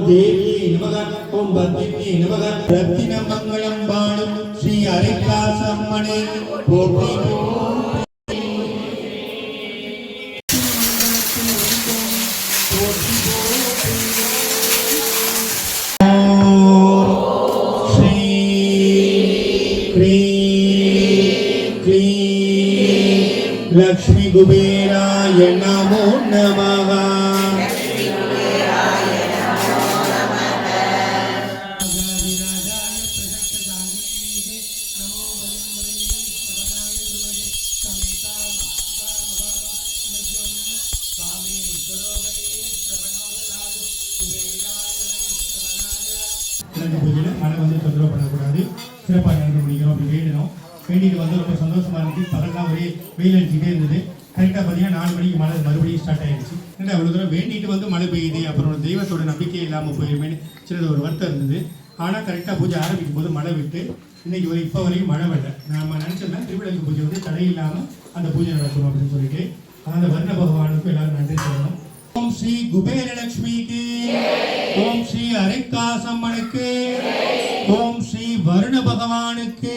தேவியே நமக ஓம் பத்மியே நமக ரத்தின மங்களம் பாடும் ஸ்ரீ அரைக்காசம்மனை போற்றி लक्ष्मी कुबेराय नमो नमः। மழை வந்து தொந்தரவு பண்ணக்கூடாது, சிறப்பாக நடந்து முடிக்கணும் அப்படி வேண்டணும். வேண்டிட்டு வந்து ரொம்ப சந்தோஷமா இருந்துச்சு. பகல்லாம் ஒரே வெயில் அடிச்சுட்டே இருந்தது. கரெக்டாக பார்த்தீங்கன்னா 4 மணிக்கு மழை மறுபடியும் ஸ்டார்ட் ஆயிடுச்சு. ஏன்னா அவ்வளோ தூரம் வேண்டிட்டு வந்து மழை பெய்யுது, அப்புறம் தெய்வத்தோட நம்பிக்கை இல்லாமல் போயிருமேன்னு சின்னது ஒரு வருத்தம் இருந்தது. ஆனால் கரெக்டாக பூஜை ஆரம்பிக்கும் போது மழை விட்டு இன்னைக்கு இப்போ வரைக்கும் மழை வரல. நம்ம நினச்சோம்னா திருவிளக்கு பூஜை வந்து தடை இல்லாமல் அந்த பூஜை நடக்கணும் அப்படின்னு சொல்லிட்டு அந்த வர்ண பகவானுக்கும் எல்லாரும் நன்றி சொல்லணும். ஓம் ஸ்ரீ குபேரலட்சுமிக்கு, ஓம் ஸ்ரீ அரைக்காசம்மனுக்கு, ஓம் ஸ்ரீ வருண பகவானுக்கு,